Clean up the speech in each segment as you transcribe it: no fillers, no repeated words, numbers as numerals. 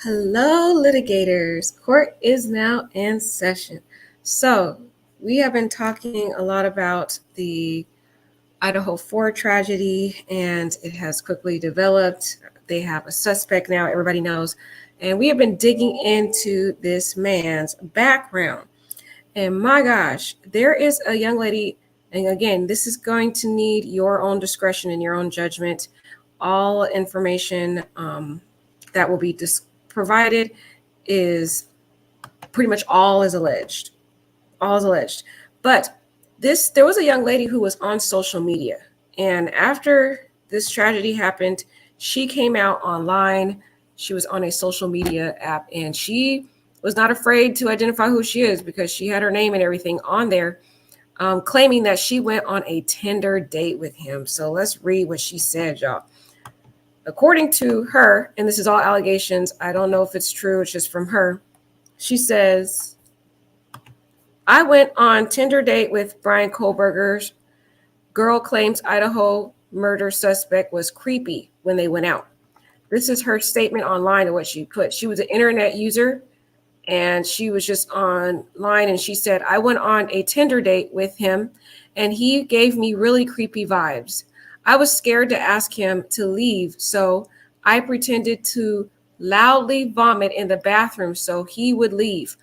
Hello, litigators. Court is now in session. So, we have been talking a lot about the Idaho 4 tragedy, and it has quickly developed. They have a suspect now, everybody knows. And we have been digging into this man's background. And my gosh, there is a young lady, and again, this is going to need your own discretion and your own judgment. All information that will be provided is pretty much all is alleged. All is alleged. But there was a young lady who was on social media. And after this tragedy happened, she came out online. She was on a social media app and she was not afraid to identify who she is because she had her name and everything on there, claiming that she went on a Tinder date with him. So let's read what she said, y'all. According to her, and this is all allegations, I don't know if it's true, it's just from her. She says, I went on Tinder date with Bryan Kohberger's. Girl claims Idaho murder suspect was creepy when they went out. This is her statement online of what she put. She was an internet user and she was just online and she said, I went on a Tinder date with him and he gave me really creepy vibes. I was scared to ask him to leave, so I pretended to loudly vomit in the bathroom so he would leave.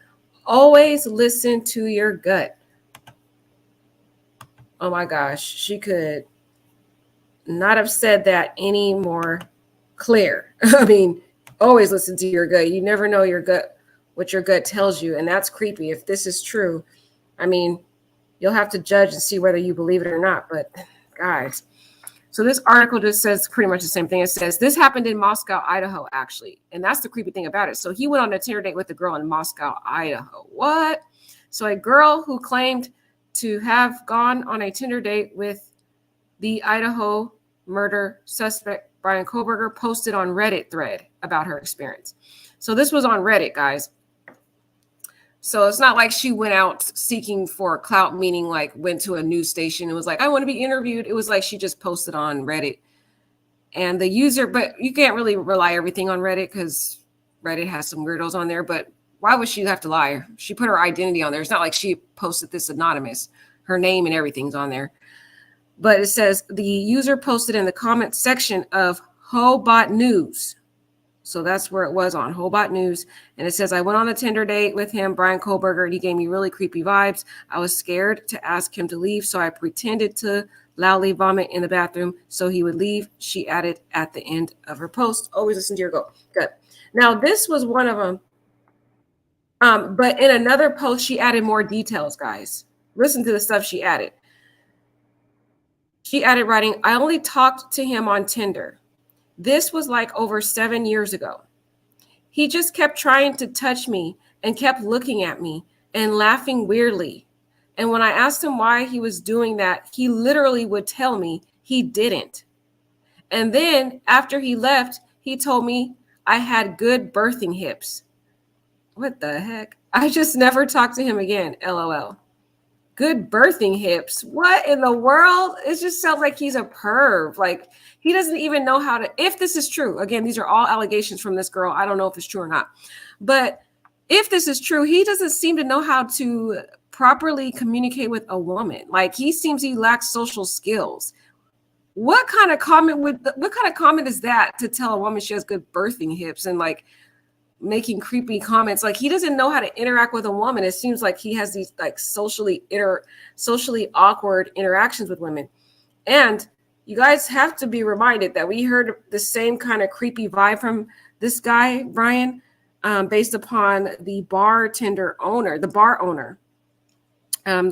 Always listen to your gut. Oh my gosh, she could not have said that any more clear. I mean, always listen to your gut. You never know your gut, what your gut tells you, and that's creepy. If this is true, I mean, you'll have to judge and see whether you believe it or not. But guys, so this article just says pretty much the same thing. It says this happened in Moscow, Idaho, actually. And that's the creepy thing about it. So he went on a Tinder date with a girl in Moscow, Idaho. What? So a girl who claimed to have gone on a Tinder date with the Idaho murder suspect, Bryan Kohberger, posted on Reddit thread about her experience. So this was on Reddit, guys. So it's not like she went out seeking for clout, meaning like went to a news station and was like, I want to be interviewed. It was like she just posted on Reddit. And the user, but you can't really rely everything on Reddit because Reddit has some weirdos on there. But why would she have to lie? She put her identity on there. It's not like she posted this anonymous. Her name and everything's on there. But it says the user posted in the comment section of Hobot News. So that's where it was, on Hobot News. And it says, I went on a Tinder date with him, Bryan Kohberger, and he gave me really creepy vibes. I was scared to ask him to leave, so I pretended to loudly vomit in the bathroom so he would leave. She added at the end of her post. Always listen to your gut. Good. Now, this was one of them. But in another post, she added more details, guys. Listen to the stuff she added. She added writing, I only talked to him on Tinder. This was like over 7 years ago. He just kept trying to touch me and kept looking at me and laughing weirdly. And when I asked him why he was doing that, he literally would tell me he didn't. And then after he left, he told me I had good birthing hips. What the heck? I just never talked to him again, LOL. Good birthing hips. What in the world? It just sounds like he's a perv. Like he doesn't even know how to, if this is true, again, these are all allegations from this girl. I don't know if it's true or not, but if this is true, he doesn't seem to know how to properly communicate with a woman. Like he lacks social skills. What kind of comment is that to tell a woman she has good birthing hips and like making creepy comments? Like he doesn't know how to interact with a woman. It seems like he has these like socially awkward interactions with women. And you guys have to be reminded that we heard the same kind of creepy vibe from this guy, Bryan, based upon the bar owner, the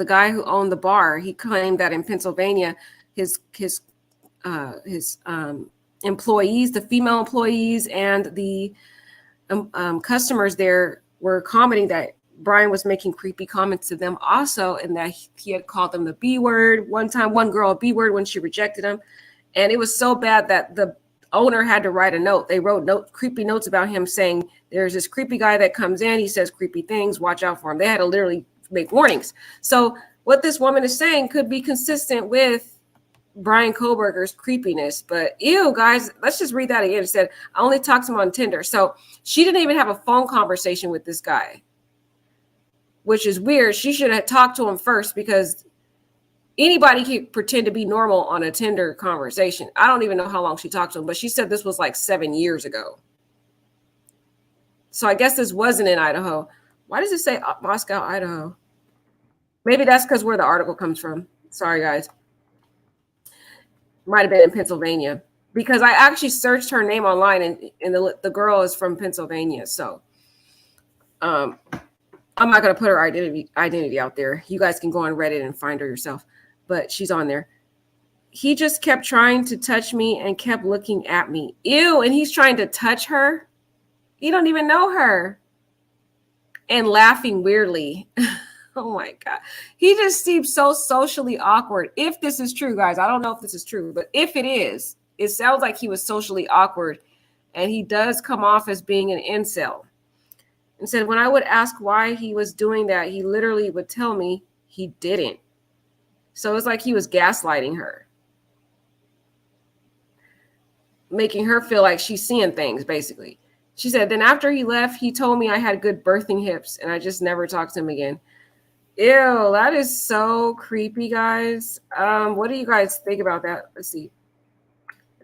guy who owned the bar. He claimed that in Pennsylvania, his employees, the female employees and the customers there were commenting that Bryan was making creepy comments to them also, and that he had called them the B word. One time, one girl a B word when she rejected him. And it was so bad that the owner had to write a note. They wrote creepy notes about him saying, there's this creepy guy that comes in. He says creepy things. Watch out for him. They had to literally make warnings. So what this woman is saying could be consistent with Bryan Kohberger's creepiness. But ew, guys, let's just read that again. It said, I only talked to him on Tinder. So she didn't even have a phone conversation with this guy, which is weird. She should have talked to him first, because anybody can pretend to be normal on a Tinder conversation. I don't even know how long she talked to him, but she said this was like 7 years ago. So I guess this wasn't in Idaho. Why does it say Moscow, Idaho? Maybe that's because where the article comes from. Sorry, guys. Might have been in Pennsylvania, because I actually searched her name online, and the girl is from Pennsylvania. So I'm not going to put her identity out there. You guys can go on Reddit and find her yourself, but she's on there. He just kept trying to touch me and kept looking at me. Ew, and he's trying to touch her. You don't even know her. And laughing weirdly. Oh my God. He just seems so socially awkward. If this is true, guys, I don't know if this is true, but if it is, it sounds like he was socially awkward, and he does come off as being an incel. And said, when I would ask why he was doing that, he literally would tell me he didn't. So it's like he was gaslighting her, making her feel like she's seeing things, basically. She said, then after he left, he told me I had good birthing hips, and I just never talked to him again. Ew, that is so creepy, guys. What do you guys think about that? Let's see.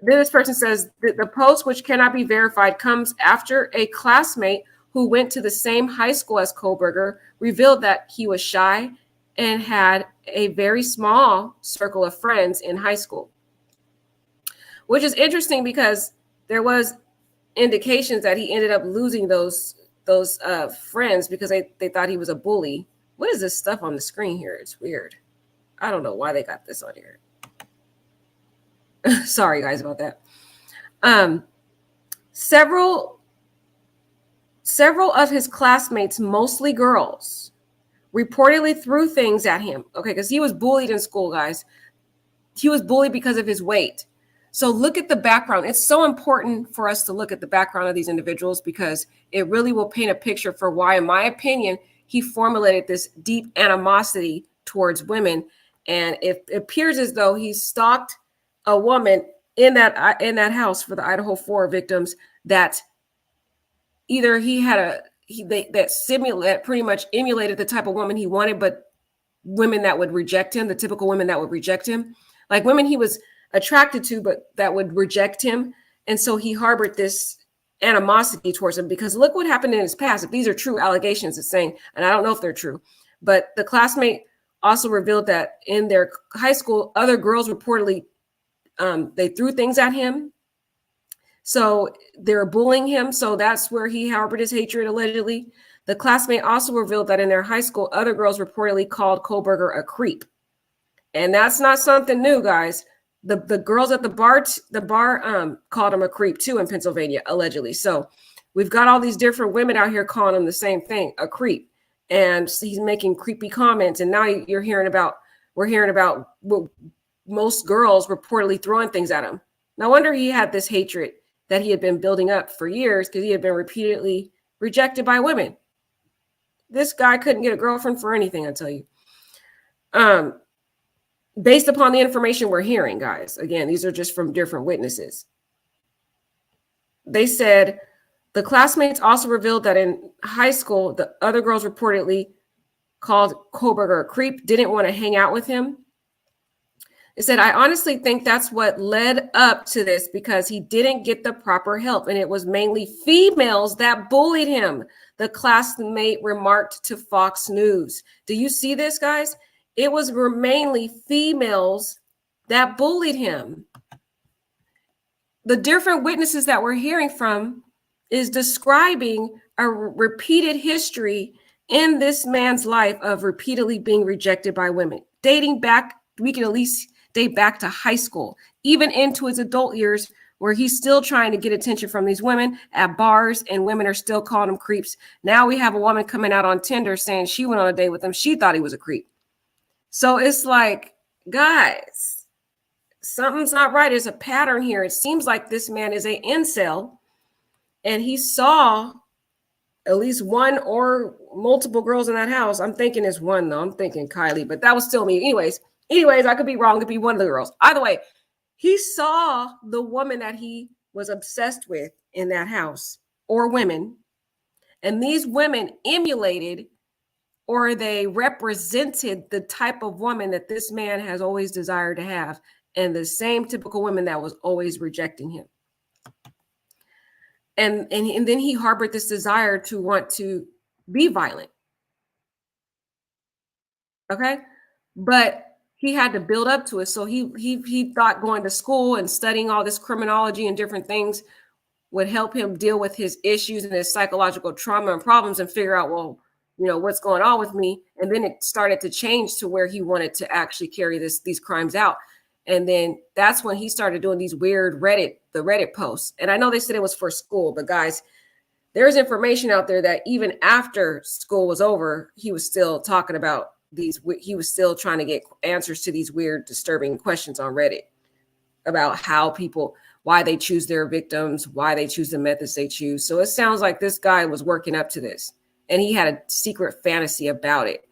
Then this person says, the post, which cannot be verified, comes after a classmate who went to the same high school as Kohberger revealed that he was shy and had a very small circle of friends in high school. Which is interesting, because there was indications that he ended up losing those friends because they thought he was a bully. What is this stuff on the screen here? It's weird. I don't know why they got this on here. Sorry, guys, about that. Several of his classmates, mostly girls, reportedly threw things at him. Okay, because he was bullied in school, guys. He was bullied because of his weight. So look at the background. It's so important for us to look at the background of these individuals, because it really will paint a picture for why, in my opinion, he formulated this deep animosity towards women. And it appears as though he stalked a woman in that house for the Idaho 4 victims, that either that pretty much emulated the type of woman he wanted, but women that would reject him, the typical women that would reject him, like women he was attracted to, but that would reject him. And so he harbored this animosity towards him, because look what happened in his past. If these are true allegations, it's saying, and I don't know if they're true, but the classmate also revealed that in their high school, other girls reportedly, they threw things at him. So they're bullying him. So that's where he harbored his hatred, allegedly. The classmate also revealed that in their high school, other girls reportedly called Kohberger a creep. And that's not something new, guys. The girls at the bar called him a creep too in Pennsylvania, allegedly. So we've got all these different women out here calling him the same thing, a creep. And he's making creepy comments. And now we're hearing about most girls reportedly throwing things at him. No wonder he had this hatred that he had been building up for years, because he had been repeatedly rejected by women. This guy couldn't get a girlfriend for anything, I tell you. Based upon the information we're hearing, guys, again, these are just from different witnesses. They said the classmates also revealed that in high school, the other girls reportedly called Kohberger a creep, didn't want to hang out with him. It said, I honestly think that's what led up to this, because he didn't get the proper help, and it was mainly females that bullied him, the classmate remarked to Fox News. Do you see this, guys? It was mainly females that bullied him. The different witnesses that we're hearing from is describing a repeated history in this man's life of repeatedly being rejected by women, dating back, we can at least date back to high school, even into his adult years, where he's still trying to get attention from these women at bars, and women are still calling him creeps. Now we have a woman coming out on Tinder saying she went on a date with him. She thought he was a creep. So it's like, guys, something's not right. There's a pattern here. It seems like this man is an incel, and he saw at least one or multiple girls in that house. I'm thinking it's one, though. I'm thinking Kylie, but that was still me. Anyways, Anyways, I could be wrong. It could be one of the girls. Either way, he saw the woman that he was obsessed with in that house, or women, and these women emulated, or they represented, the type of woman that this man has always desired to have, and the same typical woman that was always rejecting him. And then he harbored this desire to want to be violent. Okay. But he had to build up to it. So he thought going to school and studying all this criminology and different things would help him deal with his issues and his psychological trauma and problems and figure out, well, what's going on with me. And then it started to change to where he wanted to actually carry these crimes out. And then that's when he started doing these weird Reddit posts. And I know they said it was for school, but guys, there's information out there that even after school was over, he was still talking about he was still trying to get answers to these weird, disturbing questions on Reddit about why they choose their victims, why they choose the methods they choose. So it sounds like this guy was working up to this, and he had a secret fantasy about it.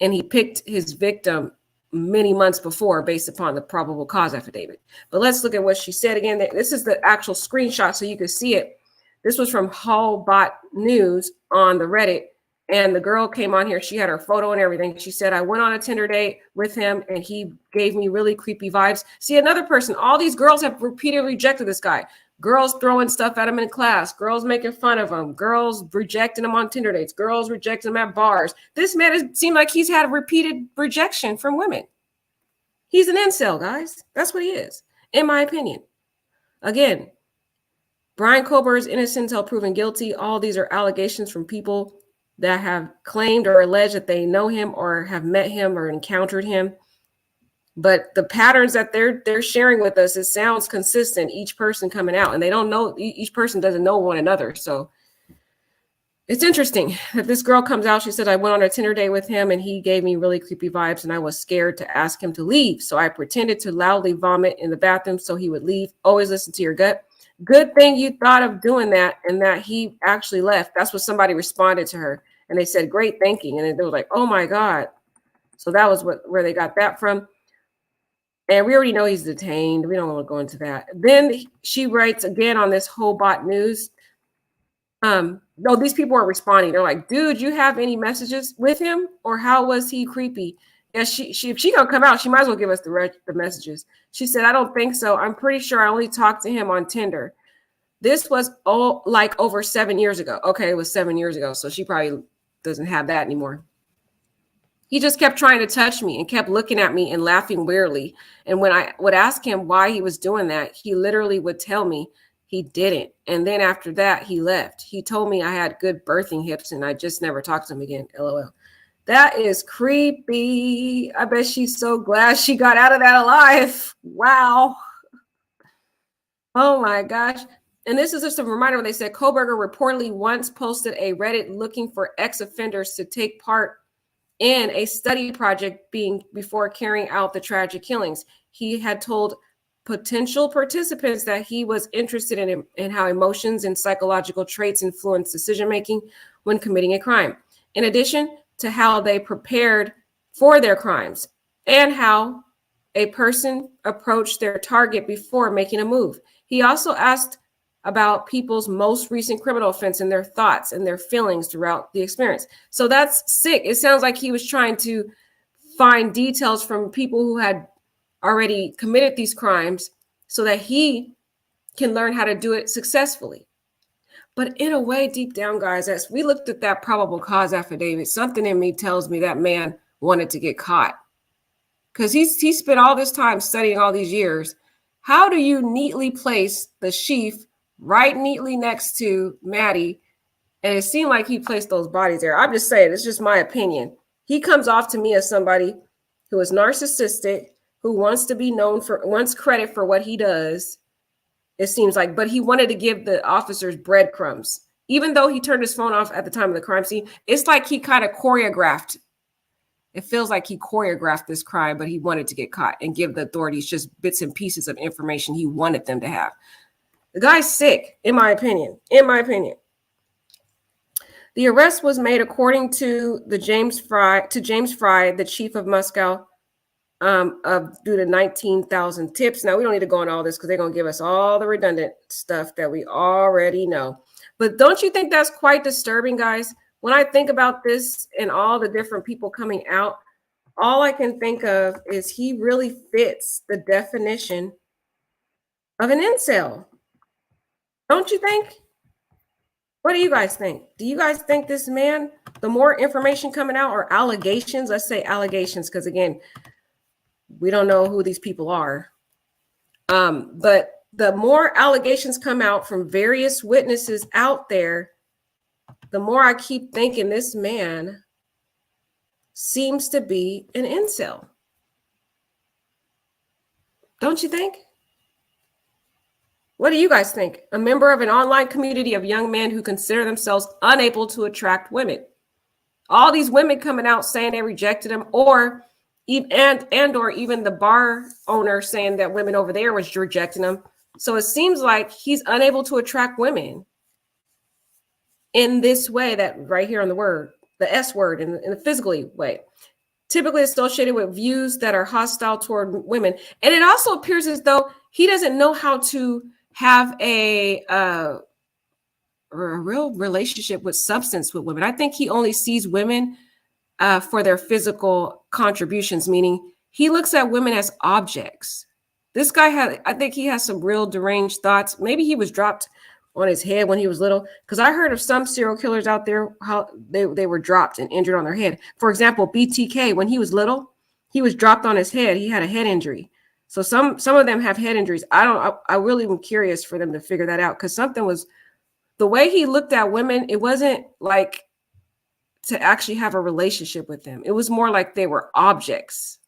And he picked his victim many months before based upon the probable cause affidavit. But let's look at what she said again. This is the actual screenshot so you can see it. This was from Hallbot News on the Reddit. And the girl came on here. She had her photo and everything. She said, I went on a Tinder date with him and he gave me really creepy vibes. See, another person, all these girls have repeatedly rejected this guy. Girls throwing stuff at him in class, girls making fun of him, girls rejecting him on Tinder dates, girls rejecting him at bars. This man seemed like he's had repeated rejection from women. He's an incel, guys. That's what he is, in my opinion. Again, Bryan Kohberger is innocent until proven guilty. All these are allegations from people that have claimed or alleged that they know him or have met him or encountered him. But the patterns that they're sharing with us, it sounds consistent, each person coming out, and they don't know, each person doesn't know one another. So it's interesting that this girl comes out. She said, I went on a Tinder date with him and he gave me really creepy vibes and I was scared to ask him to leave. So I pretended to loudly vomit in the bathroom so he would leave. Always listen to your gut. Good thing you thought of doing that and that he actually left. That's what somebody responded to her. And they said, great thinking. And they were like, oh my God. So that was where they got that from. And we already know he's detained. We don't want to go into that. Then she writes again on this Hallbot News. No, these people are responding. They're like, dude, you have any messages with him? Or how was he creepy? Yeah, if she gonna come out, she might as well give us the messages. She said, I don't think so. I'm pretty sure I only talked to him on Tinder. This was like over 7 years ago. Okay, it was 7 years ago. So she probably doesn't have that anymore. He just kept trying to touch me and kept looking at me and laughing weirdly. And when I would ask him why he was doing that, he literally would tell me he didn't. And then after that, he left. He told me I had good birthing hips and I just never talked to him again. LOL. That is creepy. I bet she's so glad she got out of that alive. Wow. Oh my gosh. And this is just a reminder when they said Kohberger reportedly once posted a Reddit looking for ex-offenders to take part in a study project before carrying out the tragic killings. He had told potential participants that he was interested in how emotions and psychological traits influence decision-making when committing a crime, in addition to how they prepared for their crimes and how a person approached their target before making a move. He also asked about people's most recent criminal offense and their thoughts and their feelings throughout the experience. So that's sick. It sounds like he was trying to find details from people who had already committed these crimes so that he can learn how to do it successfully. But in a way, deep down, guys, as we looked at that probable cause affidavit, something in me tells me that man wanted to get caught. Because he spent all this time studying all these years. How do you neatly place the sheaf right neatly next to Maddie? And it seemed like he placed those bodies there. I'm just saying, it's just my opinion. He comes off to me as somebody who is narcissistic, who wants credit for what he does. It seems like, but he wanted to give the officers breadcrumbs. Even though he turned his phone off at the time of the crime scene, it's like he kind of choreographed. It feels like he choreographed this crime, but he wanted to get caught and give the authorities just bits and pieces of information he wanted them to have. The guy's sick, in my opinion. The arrest was made according to James Fry, the chief of Moscow due to 19,000 tips. Now we don't need to go on all this because they're going to give us all the redundant stuff that we already know. But don't you think that's quite disturbing, guys? When I think about this and all the different people coming out, all I can think of is he really fits the definition of an incel. Don't you think? What do you guys think? Do you guys think this man, the more information coming out or allegations, let's say allegations, because again, we don't know who these people are. But the more allegations come out from various witnesses out there, the more I keep thinking this man seems to be an incel. Don't you think? What do you guys think? A member of an online community of young men who consider themselves unable to attract women. All these women coming out saying they rejected him, or even the bar owner saying that women over there was rejecting him. So it seems like he's unable to attract women in this way, that right here on the S word, in the physically way, typically associated with views that are hostile toward women. And it also appears as though he doesn't know how to have a real relationship with substance with women. I think he only sees women for their physical contributions, meaning he looks at women as objects. This guy I think he has some real deranged thoughts. Maybe he was dropped on his head when he was little, because I heard of some serial killers out there, how they were dropped and injured on their head. For example, BTK, when he was little, he was dropped on his head. He had a head injury. So some of them have head injuries. I really am curious for them to figure that out, because something was, the way he looked at women, it wasn't like to actually have a relationship with them. It was more like they were objects.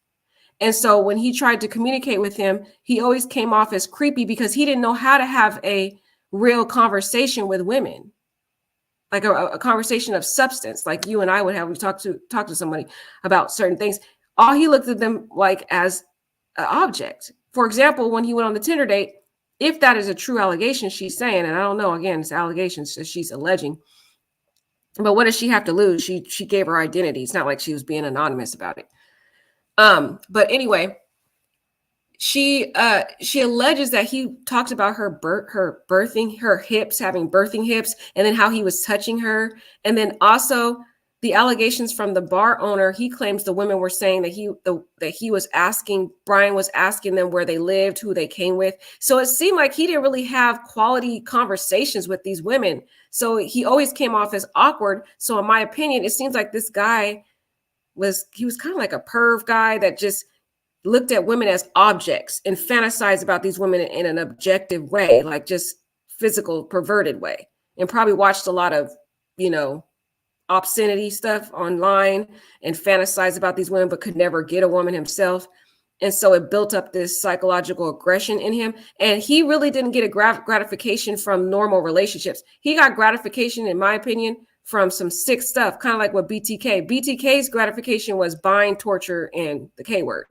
And so when he tried to communicate with him, he always came off as creepy because he didn't know how to have a real conversation with women, like a conversation of substance, like you and I would have. We talk to somebody about certain things. All he looked at them like as an object. For example, when he went on the Tinder date, if that is a true allegation she's saying, and I don't know, again, it's allegations that she's alleging, but what does she have to lose? She gave her identity. It's not like she was being anonymous about it. But anyway, she alleges that he talked about her birthing, her hips, having birthing hips, and then how he was touching her. And then also the allegations from the bar owner, he claims the women were saying that he was asking, Bryan was asking them where they lived, who they came with. So it seemed like he didn't really have quality conversations with these women. So he always came off as awkward. So in my opinion, it seems like this guy was kind of like a perv guy that just looked at women as objects and fantasized about these women in an objective way, like just physical, perverted way, and probably watched a lot of, obscenity stuff online and fantasized about these women, but could never get a woman himself. And so it built up this psychological aggression in him. And he really didn't get a gratification from normal relationships. He got gratification, in my opinion, from some sick stuff, kind of like what BTK. BTK's gratification was buying, torture, and the K word.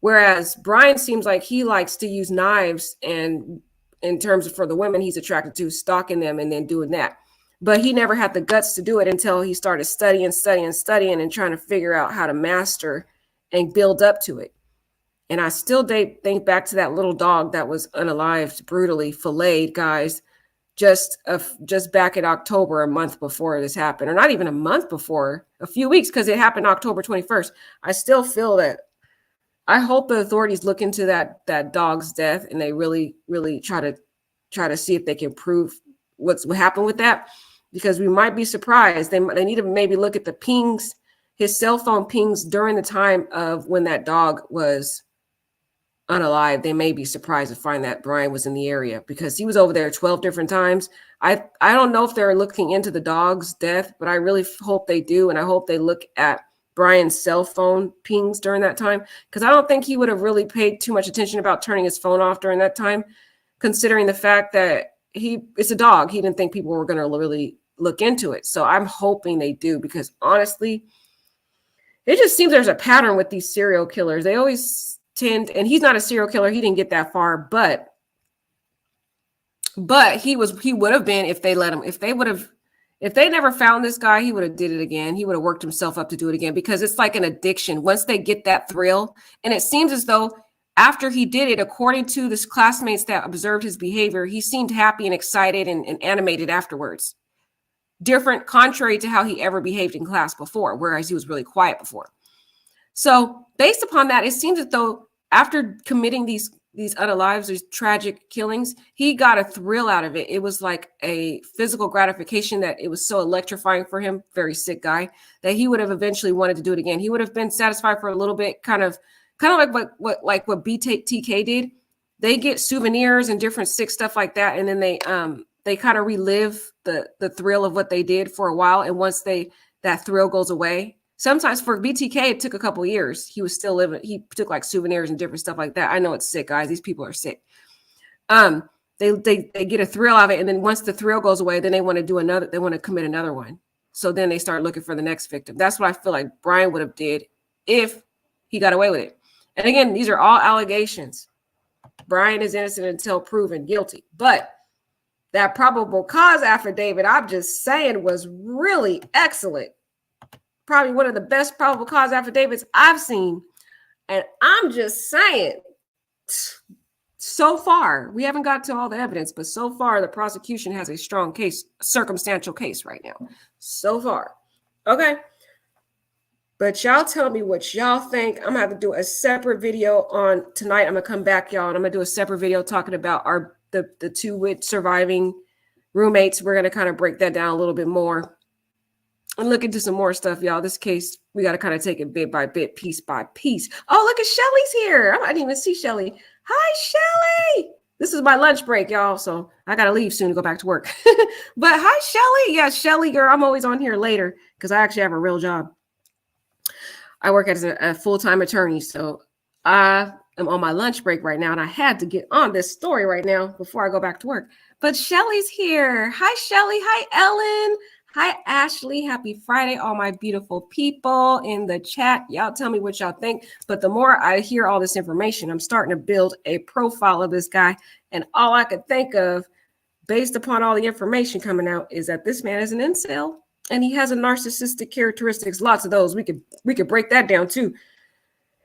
Whereas Bryan seems like he likes to use knives, and in terms of for the women he's attracted to, stalking them and then doing that. But he never had the guts to do it until he started studying and trying to figure out how to master and build up to it. And I still think back to that little dog that was unalived, brutally filleted, guys, just back in October, a month before this happened, or not even a month before, a few weeks, because it happened October 21st. I still feel that. I hope the authorities look into that dog's death and they really, really try to see if they can prove what happened with that, because we might be surprised. They need to maybe look at the pings, his cell phone pings during the time of when that dog was unalive. They may be surprised to find that Bryan was in the area, because he was over there 12 different times. I don't know if they're looking into the dog's death, but I really hope they do. And I hope they look at Bryan's cell phone pings during that time, because I don't think he would have really paid too much attention about turning his phone off during that time, considering the fact that it's a dog. He didn't think people were going to really look into it. So I'm hoping they do, because honestly, it just seems there's a pattern with these serial killers. They always tend, and he's not a serial killer. He didn't get that far, but he would have been if they let him, if they would have If they never found this guy, he would have did it again. He would have worked himself up to do it again because it's like an addiction. Once they get that thrill, and it seems as though after he did it, according to his classmates that observed his behavior, he seemed happy and excited and animated afterwards. Different, contrary to how he ever behaved in class before, whereas he was really quiet before. So based upon that, it seems as though after committing these unalives, these tragic killings, he got a thrill out of it. It was like a physical gratification that it was so electrifying for him, very sick guy, that he would have eventually wanted to do it again. He would have been satisfied for a little bit, kind of like what BTK did. They get souvenirs and different sick stuff like that, and then they kind of relive the thrill of what they did for a while. And once that thrill goes away, sometimes for BTK, it took a couple of years. He was still living. He took like souvenirs and different stuff like that. I know it's sick, guys. These people are sick. They get a thrill out of it. And then once the thrill goes away, then they want to do another. They want to commit another one. So then they start looking for the next victim. That's what I feel like Bryan would have did if he got away with it. And again, these are all allegations. Bryan is innocent until proven guilty. But that probable cause affidavit, I'm just saying, was really excellent. Probably one of the best probable cause affidavits I've seen. And I'm just saying, so far, we haven't got to all the evidence, but so far the prosecution has a strong case, circumstantial case right now. So far. Okay. But y'all tell me what y'all think. I'm gonna have to do a separate video on tonight. I'm gonna come back, y'all, and I'm gonna do a separate video talking about the two with surviving roommates. We're gonna kind of break that down a little bit more and look into some more stuff, y'all. This case, we got to kind of take it bit by bit, piece by piece. Oh, look at Shelly's here. I didn't even see Shelly. Hi, Shelly. This is my lunch break, y'all. So I got to leave soon to go back to work. But hi, Shelly. Yeah, Shelly, girl. I'm always on here later because I actually have a real job. I work as a full-time attorney. So I am on my lunch break right now. And I had to get on this story right now before I go back to work. But Shelly's here. Hi, Shelly. Hi, Ellen. Hi, Ashley. Happy Friday, all my beautiful people in the chat. Y'all tell me what y'all think. But the more I hear all this information, I'm starting to build a profile of this guy. And all I could think of, based upon all the information coming out, is that this man is an incel. And he has a narcissistic characteristics. Lots of those. We could break that down too.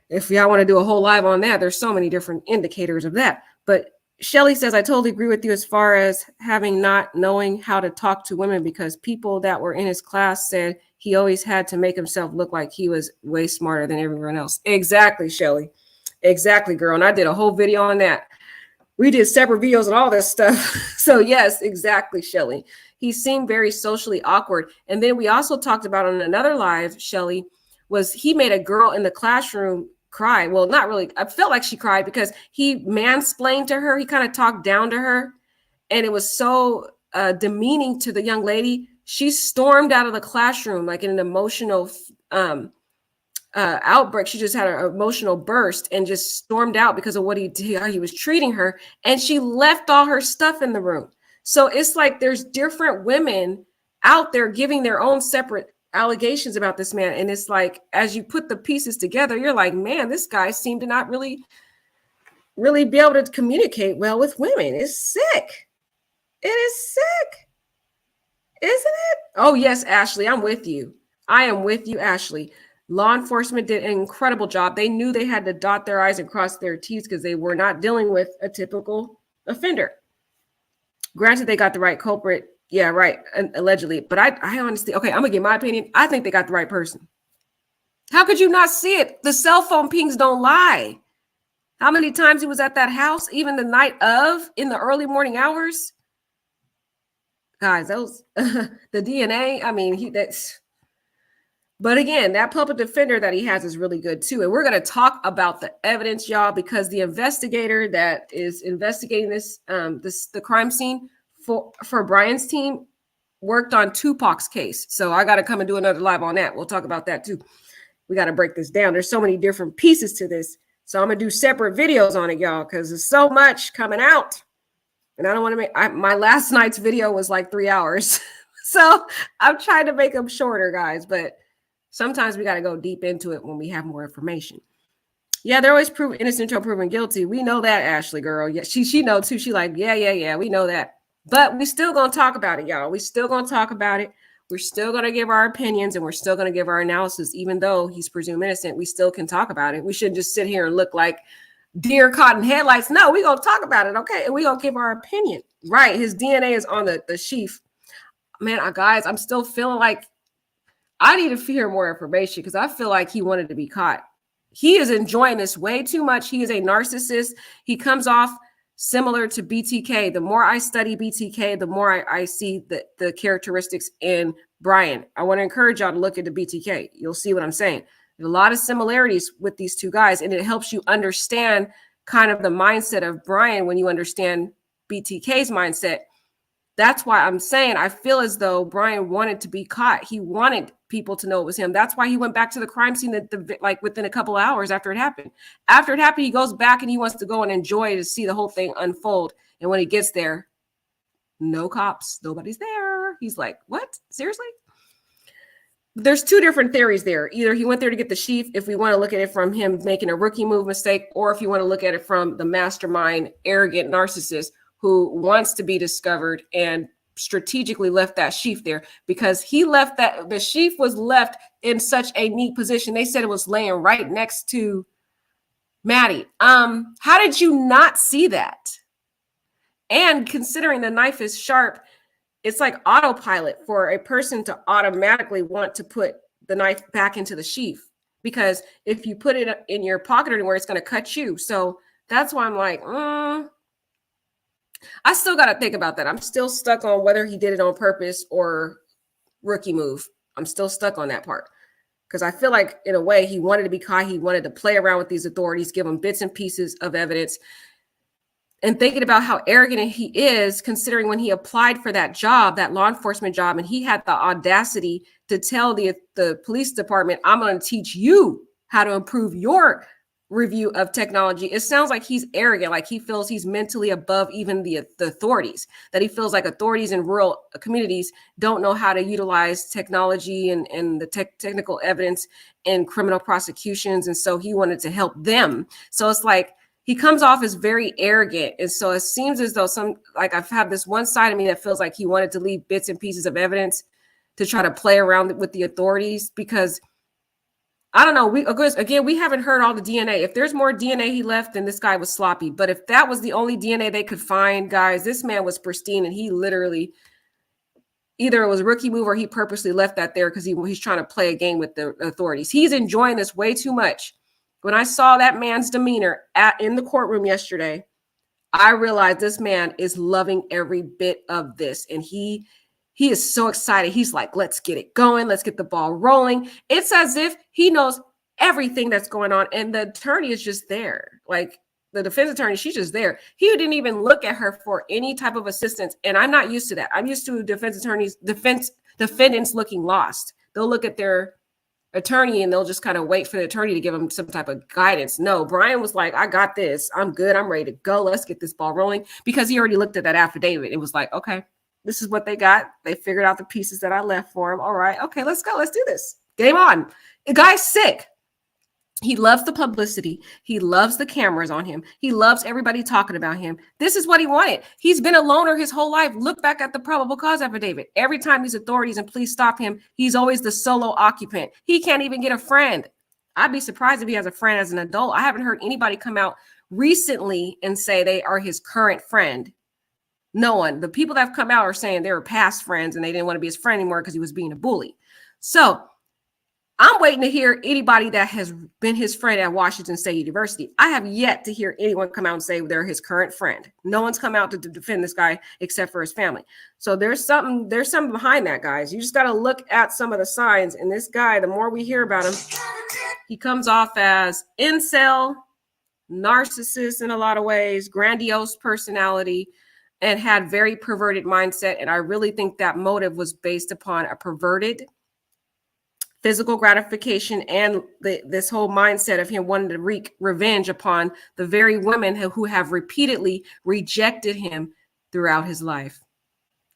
If y'all want to do a whole live on that, there's so many different indicators of that. But Shelly says, I totally agree with you as far as not knowing how to talk to women, because people that were in his class said he always had to make himself look like he was way smarter than everyone else. Exactly, Shelly. Exactly, girl. And I did a whole video on that. We did separate videos on all this stuff. So yes, exactly, Shelly. He seemed very socially awkward. And then we also talked about on another live, Shelly, was he made a girl in the classroom cry. Well, not really. I felt like she cried because he mansplained to her. He kind of talked down to her. And it was so demeaning to the young lady. She stormed out of the classroom like in an emotional outbreak. She just had an emotional burst and just stormed out because of what he did, how he was treating her. And she left all her stuff in the room. So it's like there's different women out there giving their own separate allegations about this man. And it's like, as you put the pieces together, you're like, man, this guy seemed to not really be able to communicate well with women. It's sick. It is sick. Isn't it? Oh, yes, Ashley, I'm with you. I am with you, Ashley. Law enforcement did an incredible job. They knew they had to dot their I's and cross their T's because they were not dealing with a typical offender. Granted, they got the right culprit. Yeah, right. Allegedly. But I honestly, okay, I'm going to give my opinion. I think they got the right person. How could you not see it? The cell phone pings don't lie. How many times he was at that house, even the night of, in the early morning hours? Guys, those, the DNA, I mean, but again, that public defender that he has is really good too. And we're going to talk about the evidence, y'all, because the investigator that is investigating the crime scene for Bryan's team worked on Tupac's case. So I got to come and do another live on that. We'll talk about that too. We got to break this down. There's so many different pieces to this. So I'm going to do separate videos on it, y'all, because there's so much coming out. And I don't want to make, my last night's video was like 3 hours. So I'm trying to make them shorter, guys. But sometimes we got to go deep into it when we have more information. Yeah, they're always proven innocent until proven guilty. We know that, Ashley, girl. Yeah, she knows too. She like, yeah, we know that. But we still gonna talk about it, y'all. We still gonna talk about it. We're still gonna give our opinions and we're still gonna give our analysis, even though he's presumed innocent. We still can talk about it. We shouldn't just sit here and look like deer caught in headlights. No, we gonna talk about it, okay? And we gonna give our opinion. Right? His DNA is on the sheath. Man, guys, I'm still feeling like I need to hear more information because I feel like he wanted to be caught. He is enjoying this way too much. He is a narcissist. He comes off similar to BTK. The more I study BTK, the more I see the characteristics in Bryan. I want to encourage y'all to look into BTK. You'll see what I'm saying. There's a lot of similarities with these two guys, and it helps you understand kind of the mindset of Bryan when you understand BTK's mindset. That's why I'm saying I feel as though Bryan wanted to be caught. He wanted people to know it was him. That's why he went back to the crime scene like within a couple of hours after it happened. After it happened, he goes back and he wants to go and enjoy to see the whole thing unfold. And when he gets there, no cops, nobody's there. He's like, what? Seriously? There's two different theories there. Either he went there to get the sheath, if we want to look at it from him making a rookie move mistake, or if you want to look at it from the mastermind, arrogant narcissist who wants to be discovered and strategically left that sheath there, because he left that, the sheath was left in such a neat position. They said it was laying right next to Maddie. How did you not see that? And considering the knife is sharp, it's like autopilot for a person to automatically want to put the knife back into the sheath, because if you put it in your pocket or anywhere, it's going to cut you. So that's why I'm like, I still got to think about that. I'm still stuck on whether he did it on purpose or rookie move. I'm still stuck on that part because I feel like in a way he wanted to be caught. He wanted to play around with these authorities, give them bits and pieces of evidence. And thinking about how arrogant he is, considering when he applied for that job, that law enforcement job, and he had the audacity to tell the police department, I'm going to teach you how to improve your review of technology. It sounds like he's arrogant, like he feels he's mentally above even the authorities, that he feels like authorities in rural communities don't know how to utilize technology and the technical evidence in criminal prosecutions. And so he wanted to help them. So it's like, he comes off as very arrogant. And so it seems as though I've had this one side of me that feels like he wanted to leave bits and pieces of evidence to try to play around with the authorities, because I don't know. We haven't heard all the DNA. If there's more DNA he left, then this guy was sloppy. But if that was the only DNA they could find, guys, this man was pristine, and he literally, either it was a rookie move or he purposely left that there because he's trying to play a game with the authorities. He's enjoying this way too much. When I saw that man's demeanor in the courtroom yesterday, I realized this man is loving every bit of this. And he is so excited. He's like, let's get it going. Let's get the ball rolling. It's as if he knows everything that's going on. And the attorney is just there. Like the defense attorney, she's just there. He didn't even look at her for any type of assistance. And I'm not used to that. I'm used to defendants looking lost. They'll look at their attorney and they'll just kind of wait for the attorney to give them some type of guidance. No, Bryan was like, I got this. I'm good. I'm ready to go. Let's get this ball rolling, because he already looked at that affidavit. It was like, okay, this is what they got. They figured out the pieces that I left for him. All right. Okay, let's go. Let's do this. Game on. The guy's sick. He loves the publicity. He loves the cameras on him. He loves everybody talking about him. This is what he wanted. He's been a loner his whole life. Look back at the probable cause affidavit. Every time these authorities and police stop him, he's always the solo occupant. He can't even get a friend. I'd be surprised if he has a friend as an adult. I haven't heard anybody come out recently and say they are his current friend. No one. The people that have come out are saying they were past friends and they didn't want to be his friend anymore because he was being a bully. So I'm waiting to hear anybody that has been his friend at Washington State University. I have yet to hear anyone come out and say they're his current friend. No one's come out to defend this guy except for his family. So there's something behind that, guys. You just got to look at some of the signs. And this guy, the more we hear about him, he comes off as incel, narcissist in a lot of ways, grandiose personality, and had very perverted mindset. And I really think that motive was based upon a perverted physical gratification and this whole mindset of him wanting to wreak revenge upon the very women who have repeatedly rejected him throughout his life.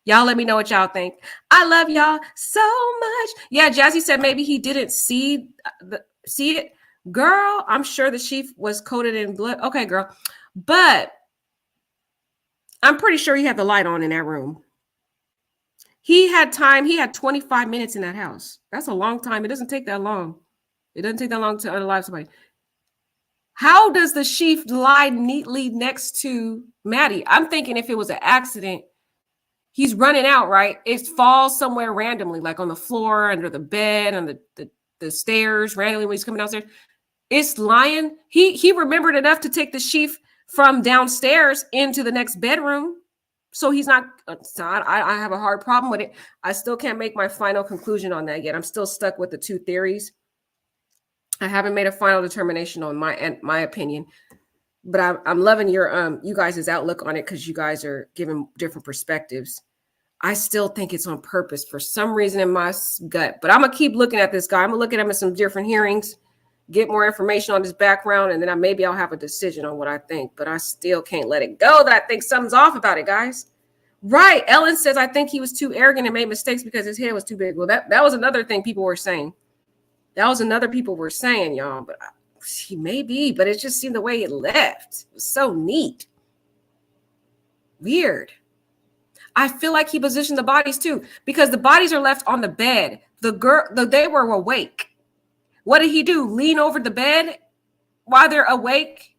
Y'all let me know what y'all think. I love y'all so much. Yeah, Jazzy said maybe he didn't see it. Girl, I'm sure the sheath was coated in blood. Okay, girl. But I'm pretty sure he had the light on in that room. He had time. He had 25 minutes in that house. That's a long time. It doesn't take that long. It doesn't take that long to unalive somebody. How does the sheaf lie neatly next to Maddie? I'm thinking if it was an accident, he's running out, right? It falls somewhere randomly, like on the floor, under the bed, on the stairs, randomly when he's coming downstairs. It's lying. He remembered enough to take the sheaf from downstairs into the next bedroom. So he's not, so I have a hard problem with it. I still can't make my final conclusion on that yet. I'm still stuck with the two theories. I haven't made a final determination on my opinion, but I'm loving your you guys' outlook on it because you guys are giving different perspectives. I still think it's on purpose for some reason in my gut, but I'm gonna keep looking at this guy. I'm gonna look at him in some different hearings, get more information on his background, and then maybe I'll have a decision on what I think. But I still can't let it go that I think something's off about it, guys. Right? Ellen says I think he was too arrogant and made mistakes because his head was too big. Well, that was another thing people were saying. That was another people were saying, y'all, but he may be, but it just seemed the way it left. It was so neat. Weird. I feel like he positioned the bodies too, because the bodies are left on the bed. They were awake. What did he do? Lean over the bed while they're awake?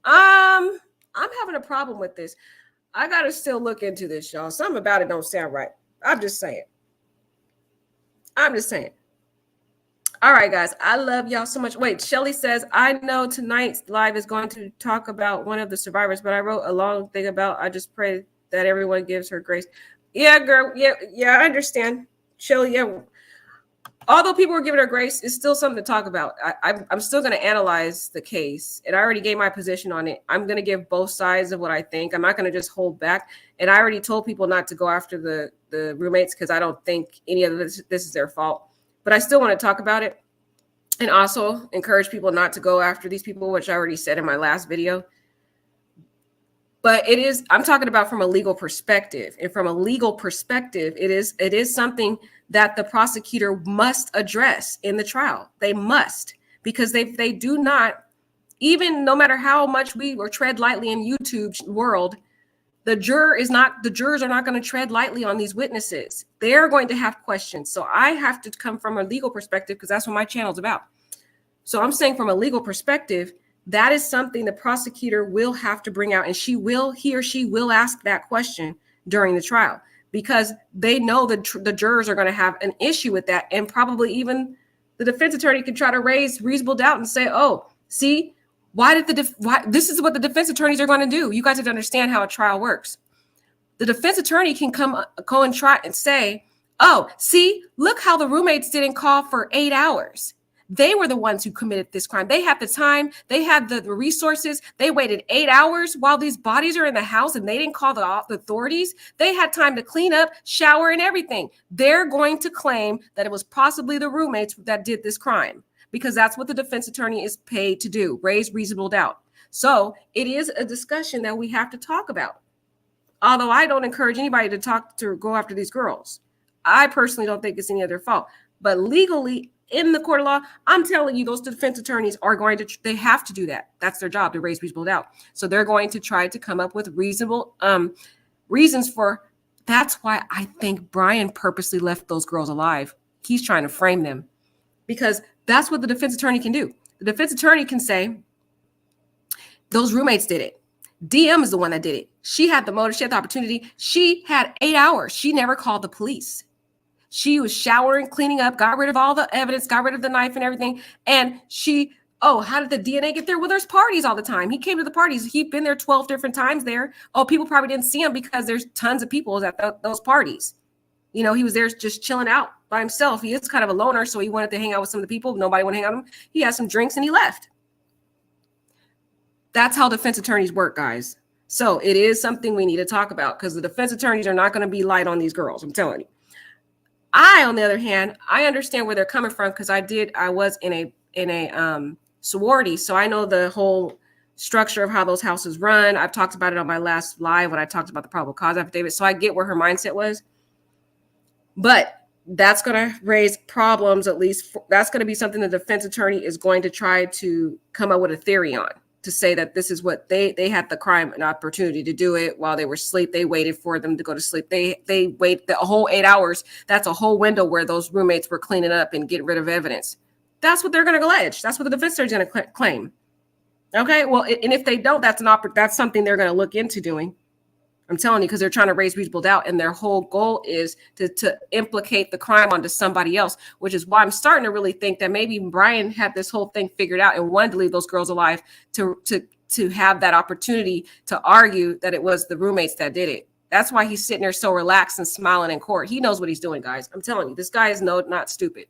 I'm having a problem with this. I got to still look into this, y'all. Something about it don't sound right. I'm just saying. All right, guys. I love y'all so much. Wait, Shelly says, I know tonight's live is going to talk about one of the survivors, but I wrote a long thing about, I just pray that everyone gives her grace. Yeah, girl. Yeah, I understand. Shelly, yeah. Although people were giving her grace, it's still something to talk about. I'm still going to analyze the case, and I already gave my position on it. I'm going to give both sides of what I think. I'm not going to just hold back. And I already told people not to go after the roommates because I don't think any of this is their fault. But I still want to talk about it and also encourage people not to go after these people, which I already said in my last video. But I'm talking about from a legal perspective. And from a legal perspective, it is something that the prosecutor must address in the trial. They must, because they do not, even no matter how much we or tread lightly in YouTube's world, the jurors are not going to tread lightly on these witnesses. They're going to have questions. So I have to come from a legal perspective because that's what my channel is about. So I'm saying from a legal perspective, that is something the prosecutor will have to bring out, and he or she will ask that question during the trial because they know that the jurors are going to have an issue with that, and probably even the defense attorney can try to raise reasonable doubt and say, "Oh, see, why this is what the defense attorneys are going to do." You guys have to understand how a trial works. The defense attorney can go and try and say, "Oh, see, look how the roommates didn't call for 8 hours. They were the ones who committed this crime. They had the time. They had the resources. They waited 8 hours while these bodies are in the house and they didn't call the authorities. They had time to clean up, shower, and everything." They're going to claim that it was possibly the roommates that did this crime because that's what the defense attorney is paid to do, raise reasonable doubt. So it is a discussion that we have to talk about. Although I don't encourage anybody to go after these girls. I personally don't think it's any of their fault. But legally, in the court of law, I'm telling you, those defense attorneys they have to do that. That's their job, to raise reasonable doubt. So they're going to try to come up with reasonable reasons for. That's why I think Bryan purposely left those girls alive. He's trying to frame them because that's what the defense attorney can do. The defense attorney can say, those roommates did it. DM is the one that did it. She had the motive. She had the opportunity. She had 8 hours. She never called the police. She was showering, cleaning up, got rid of all the evidence, got rid of the knife and everything. And how did the DNA get there? Well, there's parties all the time. He came to the parties. He'd been there 12 different times there. Oh, people probably didn't see him because there's tons of people at those parties. He was there just chilling out by himself. He is kind of a loner, so he wanted to hang out with some of the people. Nobody wanted to hang out with him. He had some drinks and he left. That's how defense attorneys work, guys. So it is something we need to talk about because the defense attorneys are not going to be light on these girls. I'm telling you. On the other hand, I understand where they're coming from because I was in a sorority, so I know the whole structure of how those houses run. I've talked about it on my last live when I talked about the probable cause affidavit, so I get where her mindset was. But that's going to raise problems. At least that's going to be something the defense attorney is going to try to come up with a theory on. to say that this is what they had the crime and opportunity to do it while they were asleep. They waited for them to go to sleep. They wait the whole 8 hours. That's a whole window where those roommates were cleaning up and getting rid of evidence. That's what they're going to allege. That's what the defense is going to claim. Okay, well, and if they don't, that's something they're going to look into doing. I'm telling you, because they're trying to raise reasonable doubt, and their whole goal is to implicate the crime onto somebody else, which is why I'm starting to really think that maybe Bryan had this whole thing figured out and wanted to leave those girls alive to have that opportunity to argue that it was the roommates that did it. That's why he's sitting there so relaxed and smiling in court. He knows what he's doing, guys. I'm telling you, this guy is not stupid.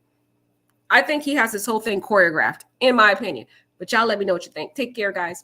I think he has this whole thing choreographed, in my opinion. But y'all let me know what you think. Take care, guys.